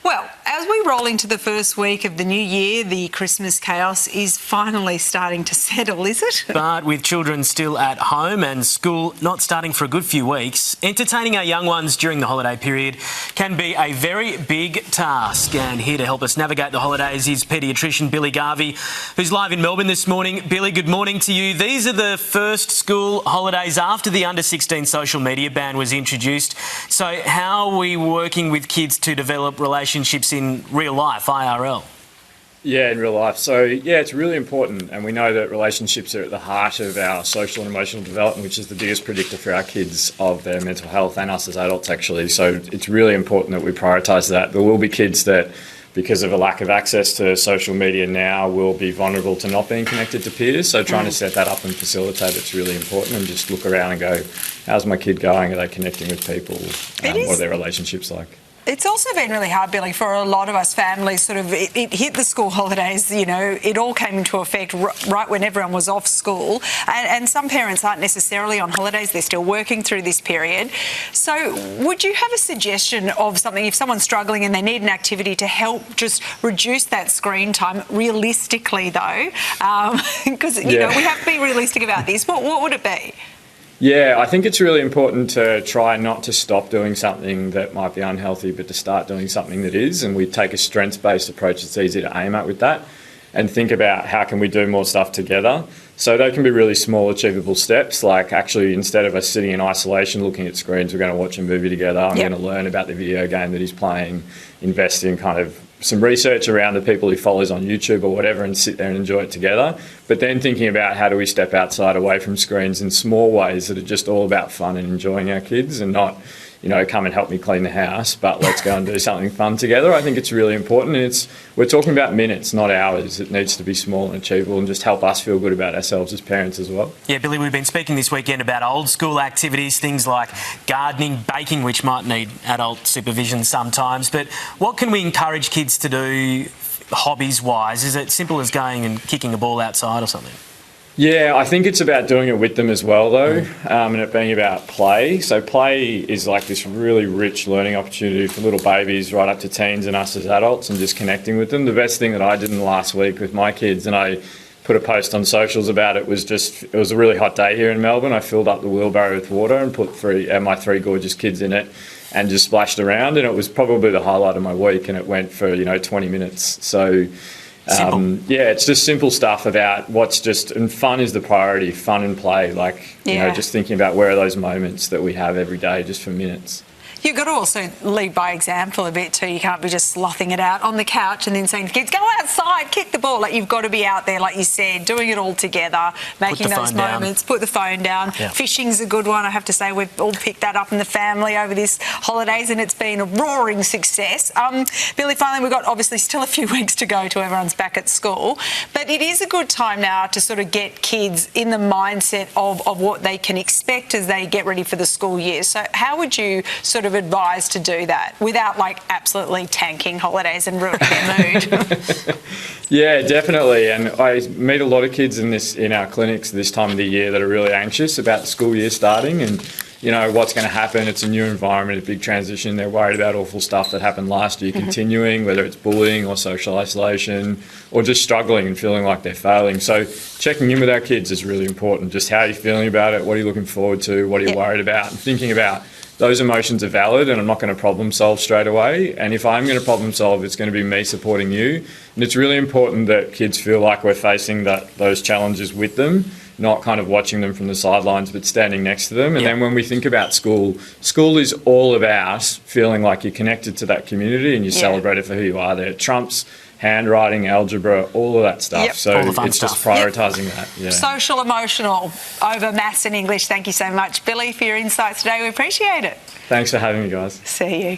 Well, as we roll into the first week of the new year, the Christmas chaos is finally starting to settle, is it? But with children still at home and school not starting for a good few weeks, entertaining our young ones during the holiday period can be a very big task. And here to help us navigate the holidays is paediatrician Billy Garvey, who's live in Melbourne this morning. Billy, good morning to you. These are the first school holidays after the under-16 social media ban was introduced. So how are we working with kids to develop relationships in real life, IRL? Yeah, in real life. So, yeah, it's really important. And we know that relationships are at the heart of our social and emotional development, which is the biggest predictor for our kids of their mental health and us as adults, actually. So it's really important that we prioritise that. There will be kids that, because of a lack of access to social media now, will be vulnerable to not being connected to peers. So trying to set that up and facilitate it's really important, and just look around and go, how's my kid going? Are they connecting with people? What are their relationships like? It's also been really hard, Billy, for a lot of us families. Sort of, it hit the school holidays, you know, it all came into effect right when everyone was off school. And some parents aren't necessarily on holidays, they're still working through this period. So would you have a suggestion of something, if someone's struggling and they need an activity to help just reduce that screen time, realistically though? Because, you know, we have to be realistic about this. What would it be? Yeah, I think it's really important to try not to stop doing something that might be unhealthy, but to start doing something that is. And we take a strengths-based approach that's easy to aim at with that, and think about how can we do more stuff together. So they can be really small, achievable steps, like actually instead of us sitting in isolation looking at screens, we're going to watch a movie together. I'm going to learn about the video game that he's playing, invest in kind of some research around the people he follows on YouTube or whatever, and sit there and enjoy it together. But then thinking about how do we step outside away from screens in small ways that are just all about fun and enjoying our kids, and not, you know, come and help me clean the house, but let's go and do something fun together. I think it's really important. And we're talking about minutes, not hours. It needs to be small and achievable and just help us feel good about ourselves as parents as well. Yeah, Billy, we've been speaking this weekend about old school activities, things like gardening, baking, which might need adult supervision sometimes. But what can we encourage kids to do hobbies-wise? Is it simple as going and kicking a ball outside or something? Yeah, I think it's about doing it with them as well, though, and it being about play. So play is like this really rich learning opportunity for little babies right up to teens and us as adults, and just connecting with them. The best thing that I did in the last week with my kids, and I put a post on socials about it, was it was a really hot day here in Melbourne. I filled up the wheelbarrow with water and put my three gorgeous kids in it and just splashed around, and it was probably the highlight of my week, and it went for, 20 minutes. So yeah, it's just simple stuff about and fun is the priority, fun and play, just thinking about where are those moments that we have every day just for minutes. You've got to also lead by example a bit too. You can't be just sloughing it out on the couch and then saying to kids, go outside, kick the ball. Like, you've got to be out there, like you said, doing it all together, making those moments, put the phone down. Yeah. Fishing's a good one. I have to say we've all picked that up in the family over this holidays, and it's been a roaring success. Billy, finally, we've got obviously still a few weeks to go till everyone's back at school, but it is a good time now to sort of get kids in the mindset of what they can expect as they get ready for the school year. So how would you sort of advised to do that without absolutely tanking holidays and ruining their mood? Yeah, definitely. And I meet a lot of kids in our clinics this time of the year that are really anxious about the school year starting, and what's going to happen. It's a new environment, a big transition. They're worried about awful stuff that happened last year continuing, whether it's bullying or social isolation, or just struggling and feeling like they're failing. So checking in with our kids is really important. Just how are you feeling about it? What are you looking forward to? What are you worried about? And thinking about those emotions are valid, and I'm not going to problem solve straight away. And if I'm going to problem solve, it's going to be me supporting you. And it's really important that kids feel like we're facing those challenges with them, not kind of watching them from the sidelines, but standing next to them. And then when we think about school is all about feeling like you're connected to that community and you're celebrated for who you are there. Trumps handwriting, algebra, all of that stuff. So it's just prioritising that. Yeah. Social, emotional, over maths and English. Thank you so much, Billy, for your insights today. We appreciate it. Thanks for having me, guys. See you.